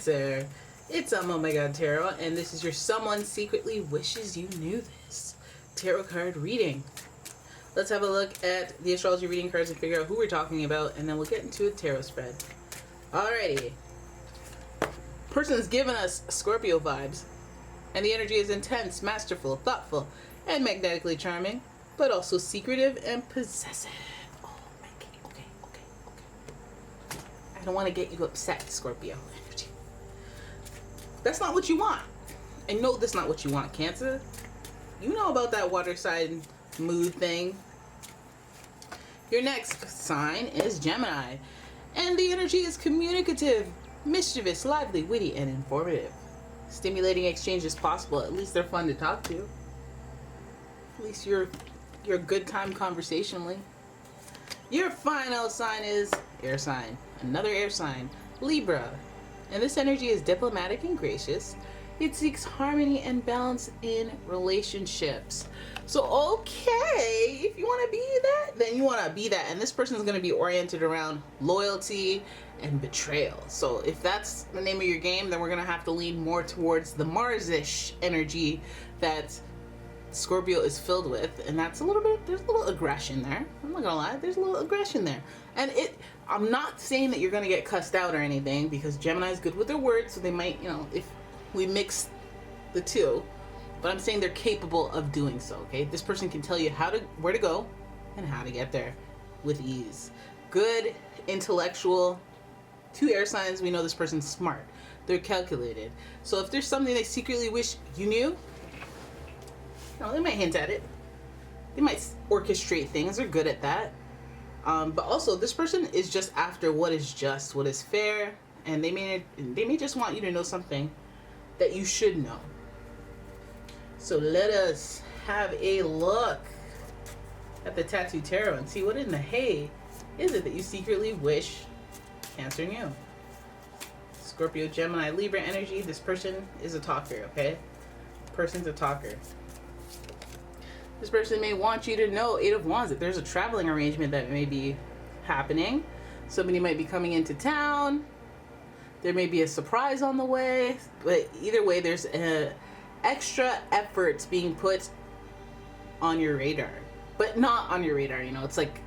Cancer. It's umomgtarot, and this is your someone secretly wishes you knew this tarot card reading. Let's have a look at the astrology reading cards and figure out who we're talking about, and then we'll get into a tarot spread. Alrighty. Person's giving us Scorpio vibes, and the energy is intense, masterful, thoughtful, and magnetically charming, but also secretive and possessive. Oh, okay. I don't want to get you upset, Scorpio energy. That's not what you want. And no, that's not what you want, Cancer. You know about that water sign mood thing. Your next sign is Gemini, and the energy is communicative, mischievous, lively, witty, and informative. Stimulating exchange is possible. At least they're fun to talk to. At least you're a good time conversationally. Your final sign is air sign. Another air sign, Libra. And this energy is diplomatic and gracious. It seeks harmony and balance in relationships. So, okay, if you want to be that, then you want to be that. And this person is going to be oriented around loyalty and betrayal. So if that's the name of your game, then we're going to have to lean more towards the Mars-ish energy that Scorpio is filled with. And that's there's a little aggression there. I'm not going to lie, there's a little aggression there. And I'm not saying that you're going to get cussed out or anything, because Gemini is good with their words, so they might, if we mix the two, but I'm saying they're capable of doing so. Okay, this person can tell you where to go and how to get there with ease. Good, intellectual. 2 air signs, we know this person's smart. They're calculated. So if there's something they secretly wish you knew, they might hint at it. They might orchestrate things. They're good at that. But also, this person is just after what is just, what is fair, and they may just want you to know something that you should know. So let us have a look at the Tattoo Tarot and see what in the hay is it that you secretly wish Cancer knew. Scorpio, Gemini, Libra energy. This person is a talker, okay? Person's a talker. This person may want you to know, 8 of Wands, that there's a traveling arrangement that may be happening. Somebody might be coming into town. There may be a surprise on the way. But either way, there's extra efforts being put on your radar. But not on your radar, it's like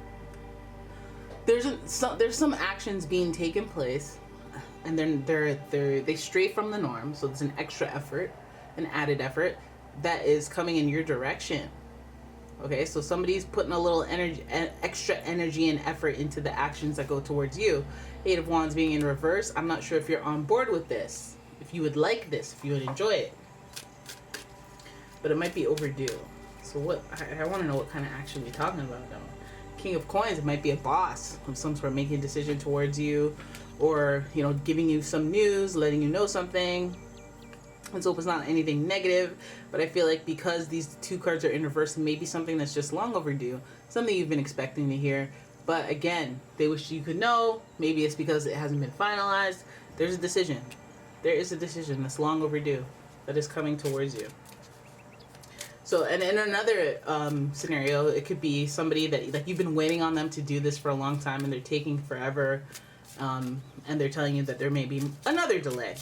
there's some actions being taken place, and then they stray from the norm. So there's an extra effort, an added effort that is coming in your direction. Okay, so somebody's putting a little extra energy and effort into the actions that go towards you. 8 of Wands being in reverse. I'm not sure if you're on board with this, if you would like this, if you would enjoy it. But it might be overdue. So I want to know what kind of action we're talking about though. King of Coins, it might be a boss of some sort making a decision towards you, or giving you some news, letting you know something. Let's hope it's not anything negative, but I feel like because these 2 cards are in reverse, maybe something that's just long overdue, something you've been expecting to hear, but again, they wish you could know. Maybe it's because it hasn't been finalized. There's a decision. There is a decision that's long overdue that is coming towards you. So, and in another scenario, it could be somebody that you've been waiting on them to do this for a long time, and they're taking forever, and they're telling you that there may be another delay.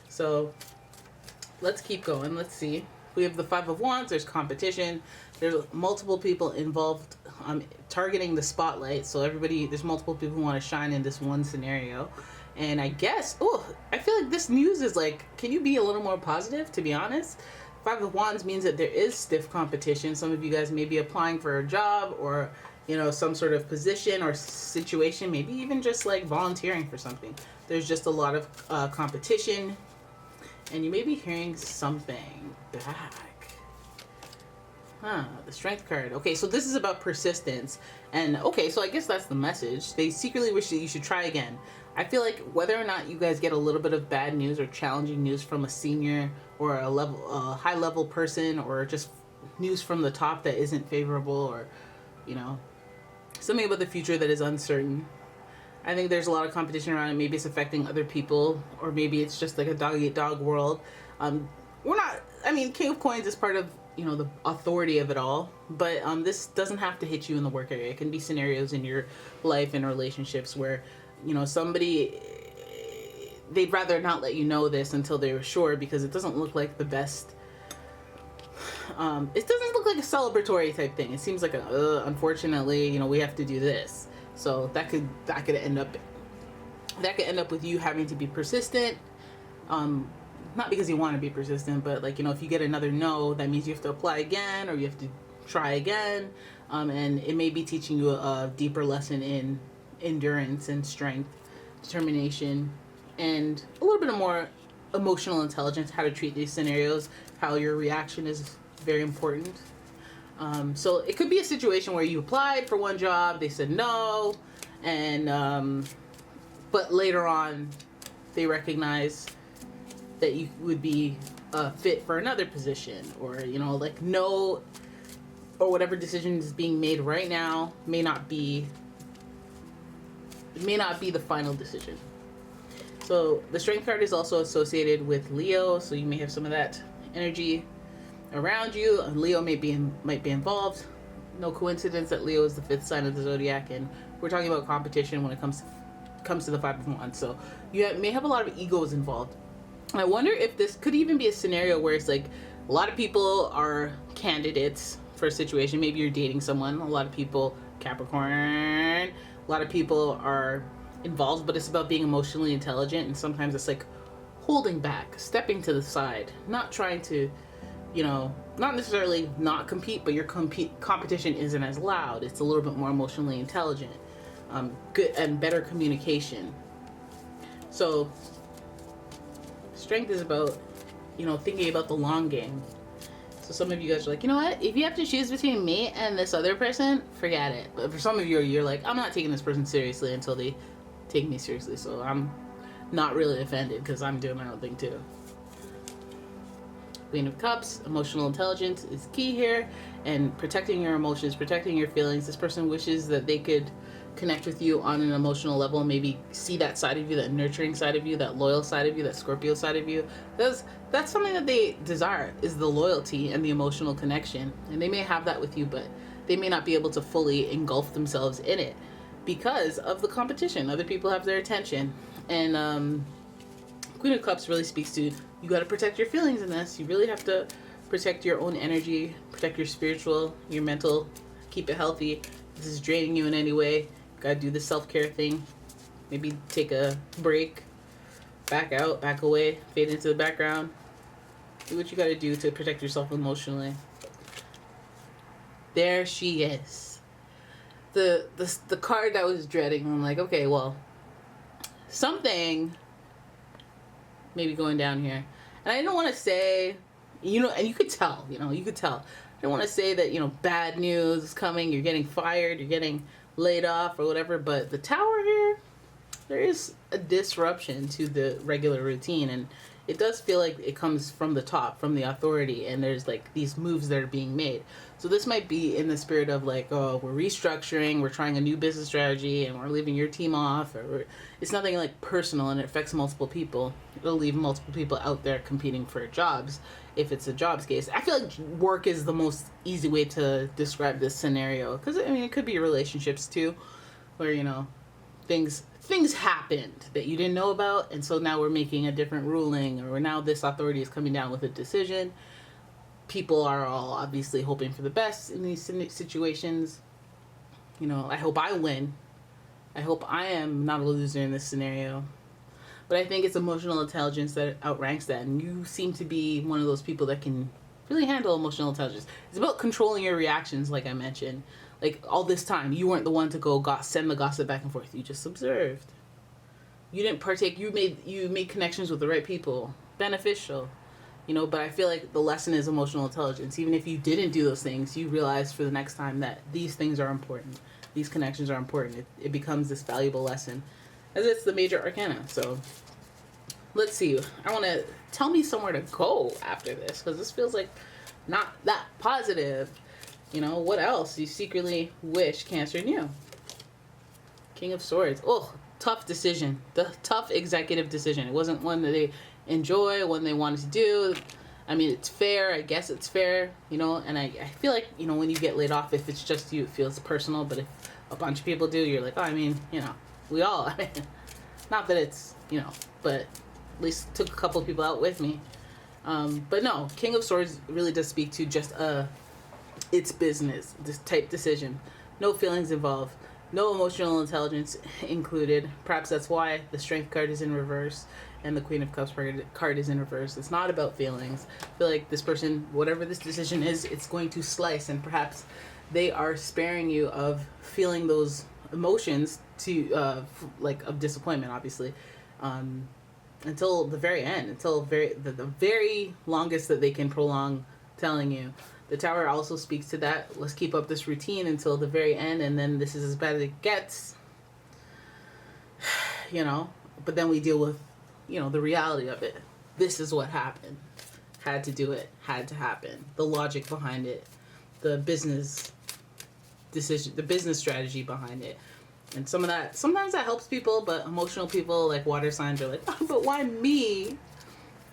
So let's keep going. Let's see. We have the 5 of Wands. There's competition. There's multiple people involved targeting the spotlight. So there's multiple people who want to shine in this one scenario. And I guess, I feel like this news is like, can you be a little more positive, to be honest? 5 of Wands means that there is stiff competition. Some of you guys may be applying for a job, or some sort of position or situation, maybe even just like volunteering for something. There's just a lot of competition. And you may be hearing something back. The Strength card. Okay, so this is about persistence. And okay, so I guess that's the message. They secretly wish that you should try again. I feel like whether or not you guys get a little bit of bad news or challenging news from a senior or a high level person, or just news from the top that isn't favorable, or something about the future that is uncertain, I think there's a lot of competition around it. Maybe it's affecting other people, or maybe it's just like a dog-eat-dog world. King of Coins is part of, the authority of it all, but this doesn't have to hit you in the work area. It can be scenarios in your life and relationships where, somebody they'd rather not let you know this until they were sure, because it doesn't look like the best. It doesn't look like a celebratory type thing. It seems like unfortunately, you know, we have to do this. So that could end up with you having to be persistent. Not because you want to be persistent, but like, you know, if you get another no, that means you have to apply again, or you have to try again. And it may be teaching you a deeper lesson in endurance and strength, determination, and a little bit of more emotional intelligence, how to treat these scenarios, how your reaction is very important. So it could be a situation where you applied for one job, they said no, and but later on they recognize that you would be fit for another position, or, you know, like, no, or whatever decision is being made right now may not be the final decision. So the Strength card is also associated with Leo, so you may have some of that energy around you. Leo might be involved. No coincidence that Leo is the 5th sign of the zodiac, and we're talking about competition when it comes to the 5 of Wands. So you may have a lot of egos involved. I wonder if this could even be a scenario where it's like a lot of people are candidates for a situation. Maybe you're dating someone. A lot of people, Capricorn, a lot of people are involved, but it's about being emotionally intelligent, and sometimes it's like holding back, stepping to the side, not trying to, you know, not necessarily not compete, but your competition isn't as loud. It's a little bit more emotionally intelligent, good and better communication. So Strength is about, you know, thinking about the long game. So some of you guys are like, you know what? If you have to choose between me and this other person, forget it. But for some of you, you're like, I'm not taking this person seriously until they take me seriously. So I'm not really offended, because I'm doing my own thing too. Queen of Cups, emotional intelligence is key here, and protecting your emotions, protecting your feelings. This person wishes that they could connect with you on an emotional level, maybe see that side of you, that nurturing side of you, that loyal side of you, that Scorpio side of you. That's something that they desire, is the loyalty and the emotional connection. And they may have that with you, but they may not be able to fully engulf themselves in it because of the competition. Other people have their attention. And Queen of Cups really speaks to, you got to protect your feelings in this. You really have to protect your own energy, protect your spiritual, your mental, keep it healthy. If this is draining you in any way, gotta do the self-care thing. Maybe take a break, back out, back away, fade into the background. Do what you gotta do to protect yourself emotionally. There she is. The card that I was dreading. I'm like, okay, well, something maybe going down here. And I don't want to say, you know, and you could tell, I don't want to say that, you know, bad news is coming, you're getting fired, you're getting laid off or whatever, but the Tower here, there is a disruption to the regular routine, and it does feel like it comes from the top, from the authority, and there's like these moves that are being made. So this might be in the spirit of like, oh, we're restructuring, we're trying a new business strategy, and we're leaving your team off, or it's nothing like personal, and it affects multiple people. It'll leave multiple people out there competing for jobs if it's a jobs case. I feel like work is the most easy way to describe this scenario, because I mean, it could be relationships too, where, you know, things happened that you didn't know about, and so now we're making a different ruling, or now this authority is coming down with a decision. People are all obviously hoping for the best in these situations. You know, I hope I win. I hope I am not a loser in this scenario. But I think it's emotional intelligence that outranks that, and you seem to be one of those people that can really handle emotional intelligence. It's about controlling your reactions, like I mentioned. Like, all this time, you weren't the one to go send the gossip back and forth. You just observed. You didn't partake. You made connections with the right people. Beneficial. You know, but I feel like the lesson is emotional intelligence. Even if you didn't do those things, you realize for the next time that these things are important. These connections are important. It becomes this valuable lesson, as it's the major arcana. So let's see. I want to tell me somewhere to go after this, because this feels like not that positive. You know, what else you secretly wish Cancer knew? King of Swords. Oh, tough decision. The tough executive decision. It wasn't one that they enjoy, one they wanted to do. I mean, it's fair. I guess it's fair, you know, and I feel like, you know, when you get laid off, if it's just you, it feels personal, but if a bunch of people do, you're like, oh, I mean, you know, we all, I mean, not that it's, you know, but least took a couple of people out with me. But no, King of Swords really does speak to just it's business, this type decision. No feelings involved. No emotional intelligence included. Perhaps that's why the Strength card is in reverse and the Queen of Cups card is in reverse. It's not about feelings. I feel like this person, whatever this decision is, it's going to slice, and perhaps they are sparing you of feeling those emotions to like of disappointment, obviously, until the very end, until the very longest that they can prolong telling you. The Tower also speaks to that. Let's keep up this routine until the very end, and then this is as bad as it gets. You know, but then we deal with, you know, the reality of it. This is what happened. Had to do it. Had to happen. The logic behind it. The business decision, the business strategy behind it. And some of that, sometimes that helps people, but emotional people like water signs are like, oh, but why me?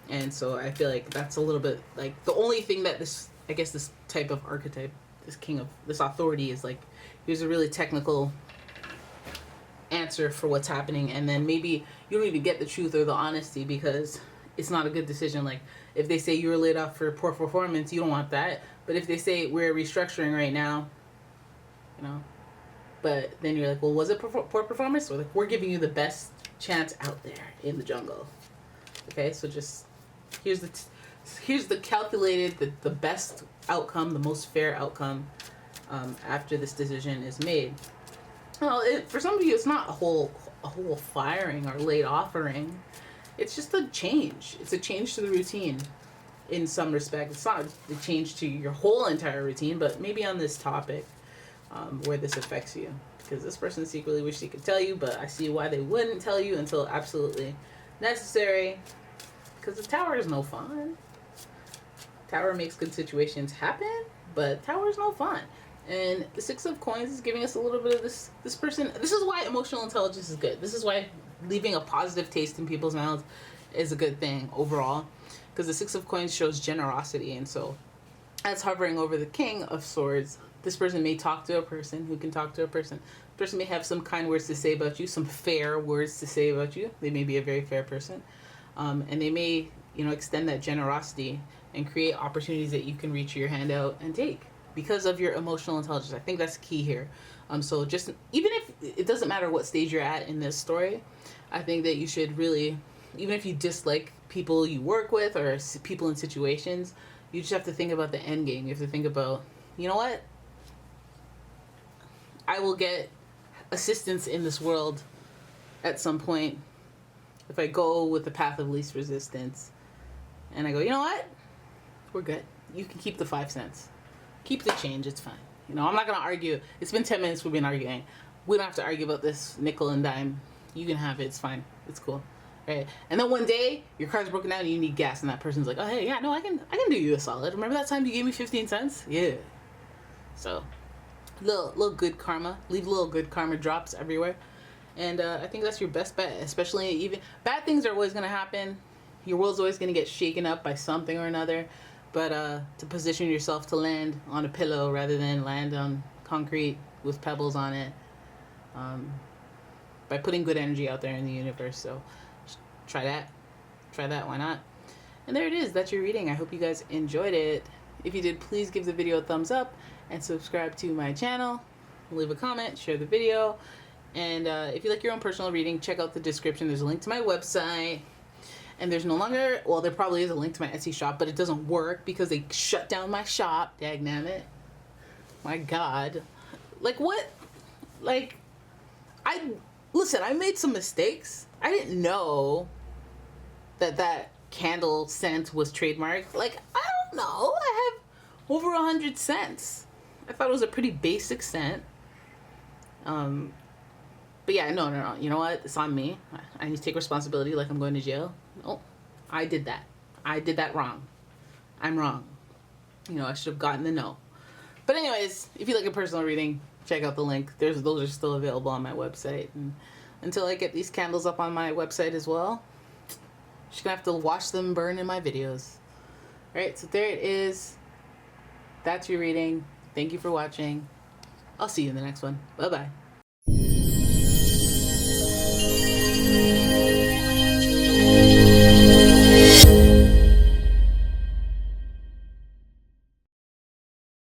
And so I feel like that's a little bit like the only thing that this, I guess this type of archetype, this authority is like, here's a really technical answer for what's happening, and then maybe you don't even get the truth or the honesty because it's not a good decision. Like if they say you were laid off for poor performance, you don't want that. But if they say we're restructuring right now, you know, but then you're like, well, was it poor performance? Or like, we're giving you the best chance out there in the jungle. Okay, so just here's the calculated, the best outcome, the most fair outcome after this decision is made. Well, for some of you, it's not a whole firing or late offering. It's just a change. It's a change to the routine in some respect. It's not a change to your whole entire routine, but maybe on this topic where this affects you. Because this person secretly wishes they could tell you, but I see why they wouldn't tell you until absolutely necessary. Because the Tower is no fun. Tower makes good situations happen, but Tower is no fun. And the Six of Coins is giving us a little bit of this person. This is why emotional intelligence is good. This is why leaving a positive taste in people's mouths is a good thing overall. Because the Six of Coins shows generosity. And so as hovering over the King of Swords, this person may talk to a person who can talk to a person. The person may have some kind words to say about you, some fair words to say about you. They may be a very fair person. And they may, you know, extend that generosity and create opportunities that you can reach your hand out and take because of your emotional intelligence. I think that's key here. So just, even if it doesn't matter what stage you're at in this story, I think that you should really, even if you dislike people you work with or people in situations, you just have to think about the end game. You have to think about, you know what? I will get assistance in this world at some point if I go with the path of least resistance. And I go, you know what? We're good. You can keep the 5 cents. Keep the change. It's fine. You know, I'm not going to argue. It's been 10 minutes we've been arguing. We don't have to argue about this nickel and dime. You can have it. It's fine. It's cool. Right? And then one day, your car's broken down and you need gas. And that person's like, oh, hey, yeah, no, I can do you a solid. Remember that time you gave me 15 cents? Yeah. So, little good karma. Leave little good karma drops everywhere. And I think that's your best bet. Especially even, bad things are always going to happen. Your world's always going to get shaken up by something or another. But to position yourself to land on a pillow rather than land on concrete with pebbles on it, by putting good energy out there in the universe. So try that, why not? And there it is, that's your reading. I hope you guys enjoyed it. If you did, please give the video a thumbs up and subscribe to my channel. Leave a comment, share the video, and if you like your own personal reading, check out the description. There's a link to my website. And there's no longer, well, there probably is a link to my Etsy shop, but it doesn't work because they shut down my shop. Dagnabbit. My God. Like, what? Like, listen, I made some mistakes. I didn't know that candle scent was trademarked. Like, I don't know. I have over 100 scents. I thought it was a pretty basic scent. But yeah, no. You know what? It's on me. I need to take responsibility like I'm going to jail. Oh, I did that. I did that wrong. I'm wrong. You know, I should have gotten the no. But anyways, if you like a personal reading, check out the link. Those are still available on my website. And until I get these candles up on my website as well, just gonna have to watch them burn in my videos. Alright, so there it is. That's your reading. Thank you for watching. I'll see you in the next one. Bye-bye.